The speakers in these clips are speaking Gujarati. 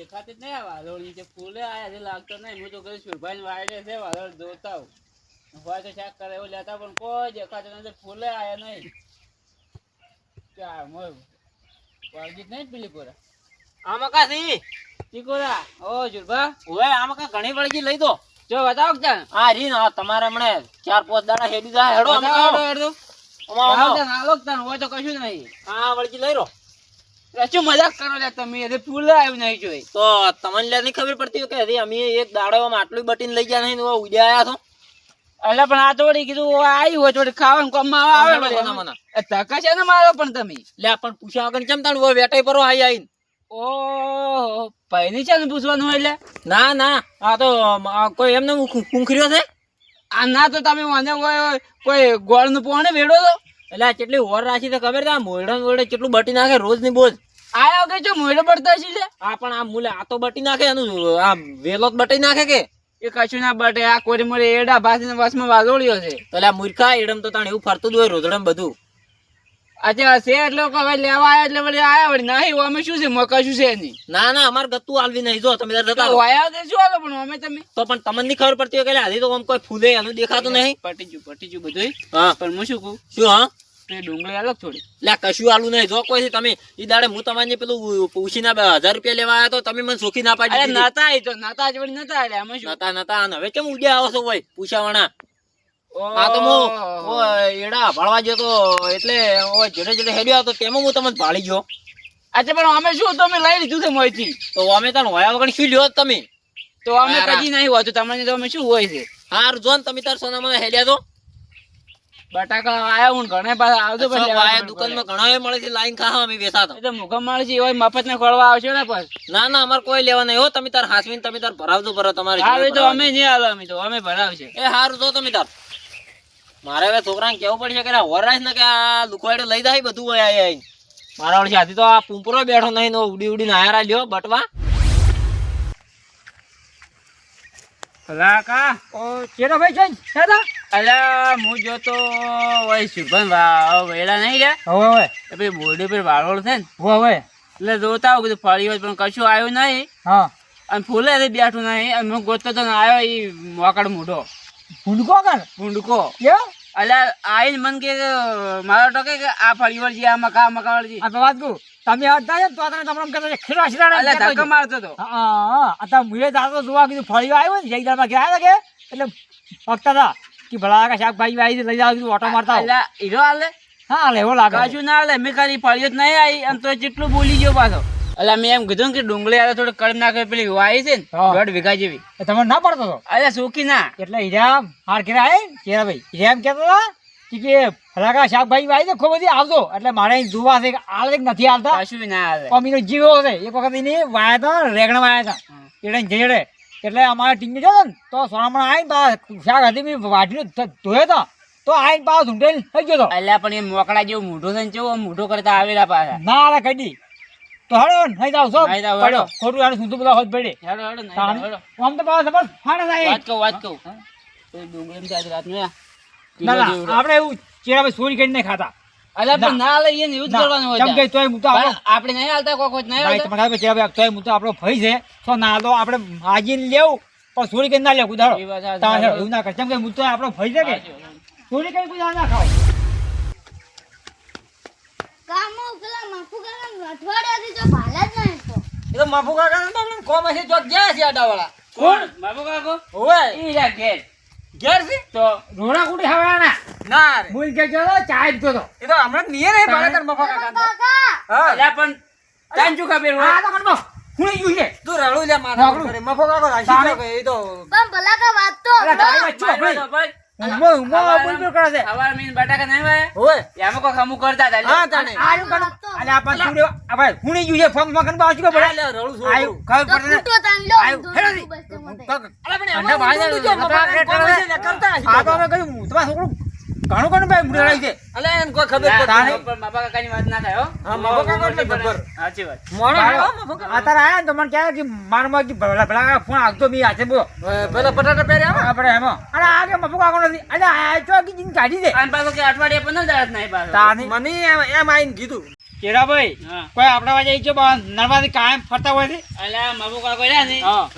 દેખાતી જ નહીં આ વાલોળી જે ફૂલે આયા છે લાગતો નહીં. હું તો કઈ સુરભાઈ વાયડે છે વાલોળ જોતા હોય તો શાક કરે એવું લેતા પણ કોઈ દેખાતો નથી. ફૂલે આયા નહીં. વાળજી નહીં પેલી કોરા આમાં કા સી ચીકોરા ઓ જુરભા ઓય આમાં કા ઘણી વળગી લઈ દો જો બતાવો કે આ રી ના તમારે હમણે 4-5 દાડા હેડી જાય હેડો હાલો હોય તો કશું નહીં. હા વળગી લઈ રો શું મજાક કરો લે તમે એટલે ફૂલે આવ્યું નહીં જોઈ તો તમને લે નહીં ખબર પડતી કે હજી અમે એક દાડો આટલું બટીને લઈ ગયા નહીં ઉડ્યા આયા છો એટલે પણ આ થોડી કીધું આવી હોય થોડી ખાવાનું કામમાં આવે મને ધક્કા છે ને મારો પણ તમે લે પણ પૂછ્યા વગર કેમ તાણ વેટાઈ પરો આઈ આઈને ઓહો પૈની છે ને પૂછવાનું હોય એટલે ના ના આ તો કોઈ એમને કુંખર્યો છે આ ના તો તમે મને કોઈ ગોળ નું પોણે વેડો તો એટલે આ કેટલી ઓર રાખી તો ખબર છે આ મોયડા મોયડે કેટલું બટી નાખે રોજ ની બોજ આયા કે જો મોયડો પડતા છે લે આ પણ આ મુલે આ તો બટી નાખે એનું આ વેલો જ બટી નાખે કે એ કશું ના બટે આ કોરી મોરે એડા ભાસીને વસમાં વાદોળ્યો છે તો લે મૂર્ખા એડમ તો તાણ એવું ફરતું જ હોય રોજડમ બધું અચ્છા છે એટલે હવે લેવા આયા એટલે વળી આયા વળી નહીં અમે શું છે મકા શું છે નહીં ના ના અમાર ગત્તું આલવી નહીં જો તમે જતા વાયા દે શું આલો પણ અમે તમે તો પણ તમને નહીં ખબર પડતી હોય કે હજી તો આમ કોઈ ફૂલે એનું દેખાતું નહીં પટી ગયું બધું હા પણ હું શું કહું શું હા ડુંગળી આલો થોડી લે કશું આલું નહીં જો કોઈ તમે ઈ દાડે હું તમને પેલું પૂછીના 1000 રૂપિયા લેવા આવ્યા તો તમે મને સોખી ના પાડી દીધી. નતા ઈ તો નતા જ વળી નતા એટલે અમે શું નતા હવે કેમ ઉડ્યા આવો છો ભાઈ પૂછાવાના આ તો હું એડા ભાળવા ગયો તો એટલે જડે જડે હેડ્યો તો તેમાં હું તમને ભાળી ગયો. અચ્છા પણ અમે શું તમે લઈ લીધું છે મોયથી તો અમે તાર હોયા વગર શું લ્યો તમે તો અમે કદી નહીં હોતું તમને તો અમે શું હોય છે હાર જો ને તમે તાર સોનામાં હેડ્યા તો બટાકા આયા હું ઘણે પાછા આવજો પછી આયા દુકાનમાં ઘણા મળે છે લાઈન ખાવા અમે વેસાતો એ તો મુખમ મળે છે એવા મફત ને ખોળવા આવશે ને પછી ના ના અમાર કોઈ લેવા નહીં હો તમે તાર હાસવીને તમે તાર ભરાવજો ભરો તમારે હવે તો અમે નહીં આલો અમે તો અમે ભરાવશે એ હારું જો તમે તાર મારે હવે છોકરાને કેવું પડશે કે હોરાશ ને કે આ લુકવાડે લઈ જાય બધું હોય આઈ મારા વળી આથી તો આ પૂંપરો બેઠો નહીં ઉડી ઉડીને આયા લ્યો બટવા કાકા ઓ ચેરો ભાઈ છે દાદા અલા હું જોતો ઓય શુભન વેલા નહીં રે હવે એ પછી બોડી પર વાળોળ છે ને હવે એટલે જોતા આવું બધું ફળ્યું પણ કશું આવ્યું નહીં હા અને ફૂલે બેઠું નહીં અને હું ગોતતો તો આવ્યો એ મોકડ મોઢો ભૂંડકો અલ્યા આઈને મન કે મારો ટકે કે આ ફળીવળ છે આ મકાવળ છે આ વાત કહું તમે હતા ને તો તમે તમને કહેતા ખીરો શિરાડા અલ્યા ધક્કા મારતો તો હા આ મુએ દાતો જોવા કીધું ફળીઓ આવ્યો ને જઈ દામાં ગયા કે એટલે વખતા હતા કે ભલા કા શાકભાજી આવી લઈ જાવ કીધું ઓટો મારતા અલ્યા હીરો હાલે હા હાલે એવો લાગે કશું ના હાલે મેં ખાલી ફળીઓ જ નહીં આવી અને તો જેટલું બોલી ગયો પાછો એટલે મેં એમ કીધું કે ડુંગળી આવે થોડું કડમ નાખે પેલી વાય છે ને 1.5 વીઘા જેવી તમને ના પડતો હતો અરે સુકી ના એટલે હીરામ હાર કેરા હે કેરા ભાઈ હીરામ કહેતો હતા કે ફલાકા શાકભાજી વાય છે ખૂબ બધી આવતો એટલે મારે જોવા છે કે આલે નથી આવતા કશું ના આવે અમીનો જીવો છે એક વખત એને વાયા હતા રેગણા વાયા હતા એટલે જેડે એટલે અમારા ટીમ જો ને તો સોનામણ આવીને શાક હતી મેં વાટીને ધોયો હતો તો આવીને પાછો ઝૂંટેલ થઈ ગયો હતો એટલે પણ એ મોકળા જેવું મોઢું છે ને કેવું મોઢું કરતા આવેલા પાછા ના અરે કદી તો હળો નહીં જાવ છો પડ્યો ખોટું આને સુધું બધા હોત પડે હેડો હેડો નહીં આમ તો પાછો ખબર ફાડે જાય વાત કહું એ ડુંગળી માં રાત નું ના ના આપણે એવું ચેરા ભાઈ ચોરી કરીને ખાતા અલ્યા પણ ના લઈએ ને એવું જ કરવાનું હોય કેમ કે તોય હું તો આપણે નહીં હાલતા કોઈ નહીં હાલતા તમારે ચેરા ભાઈ તોય હું તો આપણો ભાઈ છે તો ના તો આપણે હાજી લેવું પણ ચોરી કરીને ના લેવું દાડો એવું ના કરે કેમ કે હું તો આપણો ભાઈ છે કે ચોરી કરીને કોઈ ના ખાવ કામો પેલા માફુ કાકા અઠવાડિયાથી જો ભાલા જ નહીં તો એ તો માફુ કાકા ને કોમ હશે જો ગયા છે આડાવાળા કોણ બાબુ કાકો ઓય ઈ જા ઘેર ઘેર છે તો રોણા કુટી હવાના ના રે મુઈ કે જો ચાય પીતો તો એ તો હમણાં નિયર હે બાળક માફુ કાકા કાકા હા અલ્યા પણ તાંજુ ખબર હોય આ તો કણબો હુઈ ગયું છે તું રડું લે મારા કરે માફુ કાકો રાશી કે એ તો પણ ભલા કા વાત તો અરે તારી બચ્ચો ભાઈ ઉમો બોલ કરે છે હવાર મીન બટાકા નહીં વાય ઓય એમાં કોઈ ખમુ કરતા હતા હા તને આયું કણ અલે આપા છોડ્યો આ ભાઈ હુણી ગયું છે ફોન માં કણ બાજુ કે પડે લે રડું છું આયું ખબર પડે ફૂટો તાન લો હેડી અલે પણ એમાં ભાઈ કરતા આ તો હવે કયું તમારા છોકરું ઘણું ઘણું ભાઈ મુડાઈ છે અલે એને કોઈ ખબર પડતી પણ બાપા કાકાની વાત ના થાય હો હા માફુ કાકો એટલે ખબર સાચી વાત મોણો આ તારા આયા તો મને કહે કે મારમાં કે ભલા ફોન આગતો બી હાથે બોલો પેલા બટાટા પહેર્યા આપણે એમાં અરે આ કે માફુ કાકો નથી અરે આ તો કે જીન કાઢી દે આન પાછો કે અઠવાડિયા 15 દાડા નહીં પાછો તાની મને એમ આઈને કીધું કેરાભાઈ હા. કોઈ આપણા વાજે ઈ જો નર્મદાથી કાયમ ફરતા હોય છે અલ્યા માબુ કાકો રહ્યા ને હા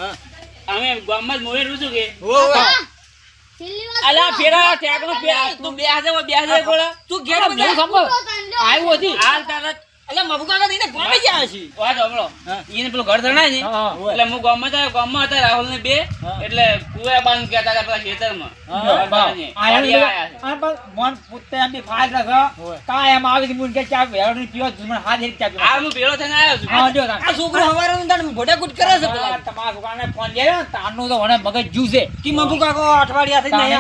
અમે ગામમાં જ મોરે રૂશું કે છેલ્લી વાર અલ્યા ફેરા ટેકનો તું બે હાથે ગોળા તું ઘેર હું સંભળ આવ્યું હતી હાલ તારા અલ્યા મબુ કાકા તો એને ગોમે ગયા છે વાત સાંભળો ઈને પેલું ઘર ધણાય ને હા, એટલે હું ગામમાં હતા રાહુલ ને બે એટલે કુવા બાંધ કહેતા હતા પેલા ખેતરમાં મન પૂછતે એમ બી ફાઇલ રાખો કાયમ આવી હતી મુન કે ચા વેરણી પીઓ મને હાથ એક ચા પીઓ આ હું ભેળો થઈને આવ્યો છું હા જો આ છોકરો હવારે તને ગોડાકૂટ કરે છે પેલા તમારા દુકાને ફોન લેયો ને તારનું તો મને મગજ જ્યુસે કે મબુ કાકો અઠવાડિયાથી નહીં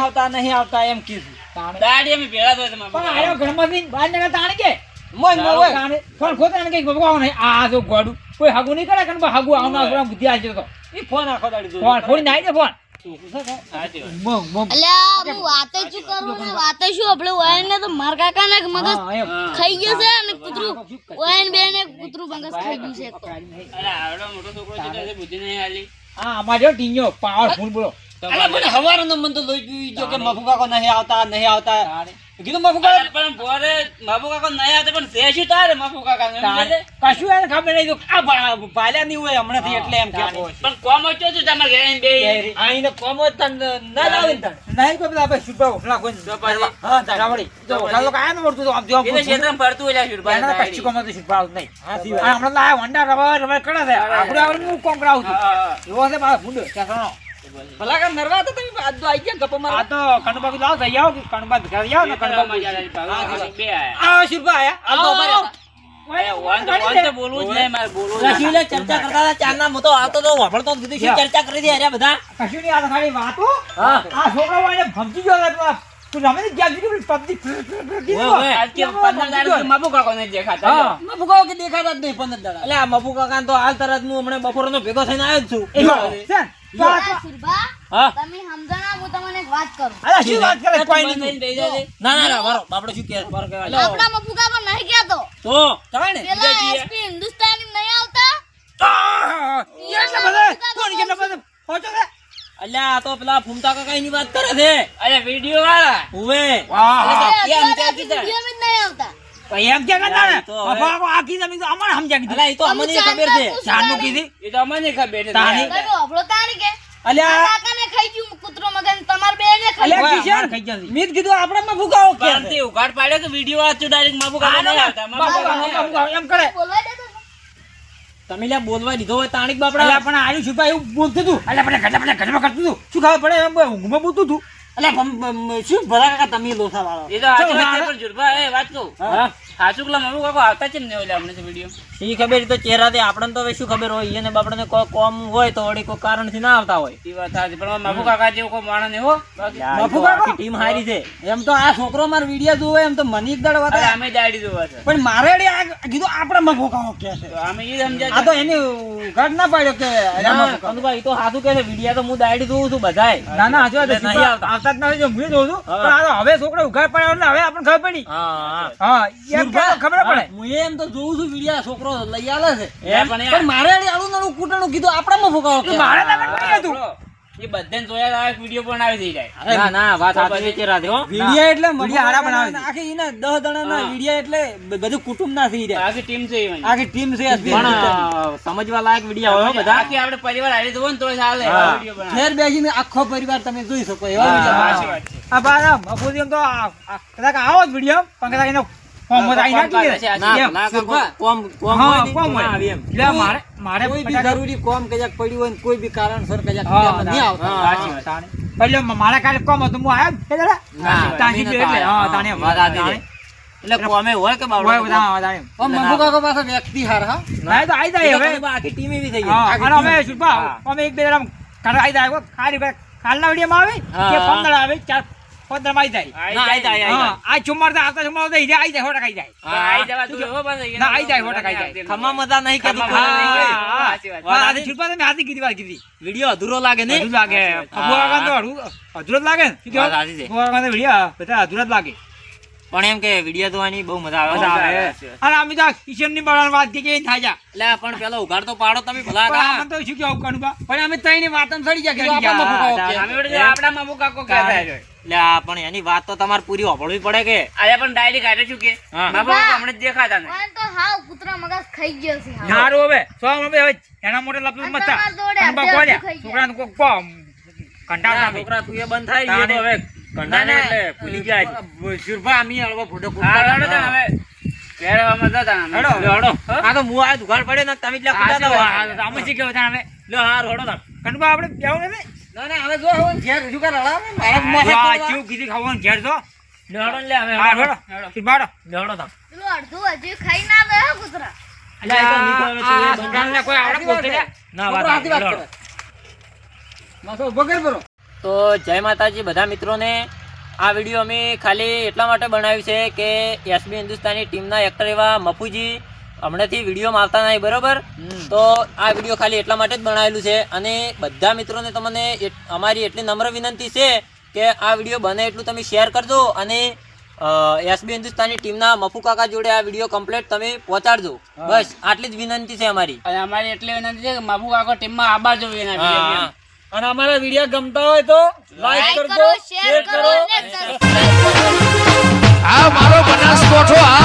આવતા એમ કીધું તાણે દાડી અમે ભેળા થયા હતા પણ આયો ઘરમાંથી બહાર નીકળે તાણે કે મોય મોય તાણે ફોન ખોતા ને કે ભગવાન નહીં આ જો ગોડું કોઈ હાગુ નહીં કરે કે હાગુ આવના પૂરા બુદ્ધિ આજો તો ઈ ફોન આખો દાડી ફોન ફોડી નાઈ દે ફોન સાચી વાત. મમ મમ અલ્યા હું વાતે શું કરું ને વાતે શું આપણે વાયન ને તો માર કાકા ને મગજ હા એમ ખાઈ ગયો છે અને કૂતરું વાયન બે ને કૂતરું મગજ ખાઈ ગયું છે એક તો અલ્યા આવડો મોટો છોકરો છે તો બુદ્ધિ નહીં હાલી આ અમારો ટીંગો પાવરફુલ બોલો અલ્યા મને હવારનો મન તો લોહી પીવી જો કે મબુ કાકો નહીં આવતા કીધું મબુ કાકો અલ્યા પણ બોરે માબુ કાકો નહીં આવતા પણ છે શું તારે માબુ કાકા કશું એને ખબર નહીં તો આ ભાલ્યા નહીં હોય હમણાંથી એટલે એમ કહેતો હોય પણ કોમ જ છું તમારે ઘરે આવીને બે આઈને કોમો તન ના જ આવે ને તન નહીં કોઈ બધા આપણે સુપર ઓખલા કોઈ તો પછી હા રાવડી તો ઓખલા તો કાયમ મળતું તો આમ જો એ તો ક્ષેત્રમાં ફરતું હોય શુરભાઈ એના કચ્છી કોમ તો સુપર આવું નહીં આ હમણાં લાયા વંડા રવા કરે છે આપણે આવડે હું કોમ કરાવું છું એવો છે મારા ભૂંડો ચાસણો ભલા કામ નરવા તો તમે આજ તો આઈ ગયા ગપ્પા આ મારવા તો કણબા લાવ થઈ આવો કે કણબા ઘરે આવો ને કણબા બે આયા આ શુરભા આયા હાલ તો ઉભા બોલવું જ નહીં મારે બોલવું જ રહ્યા નહીં. શિવલે ચર્ચા કરતા હતા ચારના મો તો આવતો તો વાપરતો જ કીધું શું ચર્ચા કરી દે અરે બધા કશું નહીં આ તો ખાલી વાતો હા. આ છોકરા વાળે ભમજી ગયો પેલા તું રમે ને જ્યાં સુધી પબજી આજ કે 15 દાડા માબુ કાકો નહીં દેખાતા હા મબુ કાકો કે દેખાતા જ નહીં 15 દાડા એટલે આ મબુ કાકા તો હાલ તરત હું હમણાં બપોરનો ભેગો થઈને આવ્યો જ છું અલ્યા સુરભા હા તમે સમજણા હું તમને એક વાત કરું અરે શું વાત કરે કોઈ બંધ થઈને બેસી જાય છે. ના ના ના મારો બાપડો શું કહે બાર કહેવાય આપણા મપુ કાકો નહીં કહેતો તો ચાલે ને પેલા એસપી હિન્દુસ્તાની નહીં આવતા એટલા બધા કોણ કેટલા બધા ફોટો છે અલ્યા આ તો પેલા ફૂમતા કાકા ની વાત કરે છે અરે વિડીયો વાળા ઉવે વાહ વિડીયો એમ ક્યાં કીધા? જ નહીં આવતા એમ કે કરતા ને એ તો હવે- બાપા આખી જમીન તો અમારે સમજા કીધું અલ્યા એ તો અમને ખબર છે ચારનું કીધી એ તો અમને ખબર છે તાણી. તમે અભળો તાણી કે અલ્યા કાકાને ખાઈ ગયું કૂતરો મગન તમાર બેને ખાઈ અલ્યા ઓય, કિશન અમારે ખાઈ ગયા છે. મીત કીધું આપણે માં ભૂકાઓ કે પણ તે ઉઘાડ પાડ્યો કે વિડીયો વાંચ્યો ડાયરેક્ટ માબુ કાકો નહીં આવતા માબુ કાકો નહીં આવતા. એમ કરે બોલવા દેતો ને. તમે લ્યા બોલવા દીધો હોય તાણીક બાપડા અલ્યા પણ આયુ છુપા એવું બોલતું હતું અલ્યા પણ ઘટમાં કરતું હતું શું ખબર પડે એમ ઊંઘમાં બોલતું હતું અલ્યા શું ભલા કાકા તમે લોસા વાળો એ તો સાચી વાત છે, ચાલો, પણ જુરભા, એ વાત કહું. હા સાચું પેલા માબુ કાકો આવતા છે ને નહીં ઓલા હમણાં વિડીયો શી ખબર એ તો ચહેરાથી આપણને તો હવે શું ખબર હોય એને બાપડાને કોઈ કોમ હોય તો વળી કોઈ કારણથી ના આવતા હોય એ વાત સાચી પણ માબુ કાકા જેવો કોઈ માણસ નહીં હો બાકી. બાપુ કાકા ટીમ હારી છે એમ તો આ છોકરો માર વિડિયો જોવે એમ તો મને એક દાડો વાત અરે અમે દાડી જોવા છે પણ મારે એડી આ કીધું આપણે માં ભૂકાઓ કે છે તો અમે એ સમજ્યા આ તો એની ઘટ ના પાડ્યો કે ભાઈ તો સાચું કે છે વિડિયો તો હું દાડી જોઉં છું બધાય ના ના હજુ એટલે નહીં નહીં આવતા. આવતા જ નથી જો હું જોઉં છું હા. પણ આ તો હવે છોકરો ઉઘાડ પડ્યો એટલે હવે આપણને ખબર પડી હા હા એમ કે ખબર પડે હું એમ તો જોઉં છું વિડિયો છોકરો લઈ આલે છે એમ પણ પણ મારે એડી આલું નાનું કૂટણું કીધું આપણામાં ભૂકાઓ કે મારે ના નહીં હતું એ બધાને જોયા આવે વિડીયો પણ આવી જાય ના ના વાત સાચી છે રાધે હો વિડિયો એટલે વિડિયો હારા બનાવે છે. આખી ઈને 10 દણાના વિડિયો એટલે બધું કુટુંબ ના થઈ રહ્યા આખી ટીમ છે એવાની. આખી ટીમ છે પણ સમજવા લાયક વિડિયો હોય બધા આખી આપણે પરિવાર હારી જોવો ને તોય ચાલે હા. વિડીયો બનાવે. ઘેર બેસીને આખો પરિવાર તમે જોઈ શકો એવા હા. વિડિયો સાચી વાત છે. આ બારા મફુજી એમ તો કદાચ આવો જ વિડિયો પણ કદાચ એનો ફોર્મ માં આવી નાખી દે. ના એમ. ના કાકા, કોમ હા, હોય ને કોમ તો હોય. ના આવે એમ. એટલે મારે કોઈ બી પટાકા- જરૂરી કોમ કજાક પડ્યું હોય ને કોઈ બી કારણસર કજાક હા, એમાં નહીં આવતા હા, સાચી વાત. તાણે. એટલે મારા કાલે કોમ હતું હું આવ્યો ને, એ દાડા? ના, તાંસી મહેનત એટલે, આવે. હા, તાણે એમ. વાત સાચી છે. તાણે. એટલે કોમે હોય કે બાવડો હોય બધા, હા, તાણે એમ. આમ મફુ કાકા પાસે વ્યક્તિ હાર હા ના, એ તો આઈ જાય હવે. આખી ટીમ એવી થઈ હા, ગઈ અને અમે શુભા, હા. અમે એક બે જણા ઘરે આઈ જાય. ખાલી કાલના વિડીયોમાં આવે હા. કે 15 આવે 4-15 માં આઈ જાય. ના, આઈ જાય, આઈ હા, આ ચુમ્માર તો આવતા ચુમ્માર તો ઈ આઈ જાય 100% આઈ જાય. પણ આઈ જવા તું એવો પાછો. ના, આઈ જાય, 100% આઈ જાય. ખમા મજા નહીં કે ખમા તું મજા નહીં. હા, હા. સાચી વાત. હા, આજે શુભા તમે હાથી કીધી વાત કીધી. વિડિયો અધૂરો લાગે ને અધૂરું લાગે. ફગુ કાકા તો અધૂરો જ લાગે ને. શું કહેવાય? વાત સાચી છે. ફગુ કાકા તો વિડીયો બધા અધૂરા જ લાગે. પણ એમ કે વિડિયો જોવાની બહુ મજા આવે મજા હો. આવે. અને અમે તો ઈશ્વરની બળવાની વાત કે કેવી થાય જા. એટલે પણ પેલો ઉઘાડ તો પાડો તમે ભલા પણ કાકા. આમાં તો શું કેવું કણું બા? પણ અમે તઈની વાતમ સડી ગયા કરી કે આપણા ગયા. મફુ કાકો કે. અમે વળી આપણા મામુ કાકો કહેતા હોય. એટલે આ પણ એની વાત તો તમારે પૂરી હોભળવી પડે કે અરે પણ ડાયરેક્ટ આટે શું કે હા. મારા પપ્પા હમણાં જ દેખાતા નહીં. મને તો હાવ કૂતરા મગજ ખાઈ ગયો છે હાવ. સારું હવે સો હવે એના મોટે લપસ મત થા. તમારા જોડે અનબા અડધે કોલ્યા. અડધું ખાઈ છોકરાને કોક પો કંટાળ ના, ના છોકરા તું એ બંધ થાય એ તો હવે કંટાળે એટલે ભૂલી ગયા છે. સુરભા અમી હળવો ફોટો હા, હેડો તાણ હવે. ઘેર આવવામાં જતા ને અમે. હેડો. લ્યો, હળો. આ તો મું આ દુકાળ પડ્યો ને તમે જ લ્યા કૂદા હા, હતા. આમ શી કેવું તાણ હવે લ્યો, હાર, હળો તાણ. કનબા આપણે બેવું નથી ના, ના, હવે જો હવે ઘેર રજૂ કર, હળો. મારા મોઢે આ કૂદવા. ચીવ કીધી ખાવાનું ઘેર તો લ્યો, હળો ને લે, હવે હા હળો. હેડો સુરભા લ્યો, હળો તાણ. પેલું અડધું હજી ખાઈ ના દે હો કૂતરા. અલ્યા, એ તો નીકળો હવે તું એ બંધ. છોકરાને કોઈ આવડે બોલતે લ્યા. ના, વાત છોકરો હાથી લ્યો, વાત હળો. કરે. તો જય માતાજી બધા મિત્રોને. આ વિડીયો અમે ખાલી એટલા માટે બનાવ્યું છે કે એસબી હિન્દુસ્તાની ટીમના એક્ટર એવા મફુજી હમણાંથી વિડીયોમાં આવતા નહીં, બરોબર? તો આ વિડીયો ખાલી એટલા માટે જ બનાવેલું છે. અને બધા મિત્રોને તમને અમારી એટલી નમ્ર વિનંતી છે કે આ વિડીયો બને એટલું તમે શેર કરજો અને એસબી હિન્દુસ્તાની ટીમના મફુ કાકા જોડે આ વિડીયો કમ્પ્લીટ તમે પહોંચાડજો. બસ આટલી જ વિનંતી છે અમારી. અને અમારી એટલી વિનંતી છે કે માફુ કાકો ટીમમાં આબાર જોવે એના હા, વિડીયો. હા. અને અમારા વિડીયો ગમતા હોય તો લાઈક કરો, શેર કરો અને સબસ્ક્રાઇબ કરો. આ મારો બનાસકોઠો આ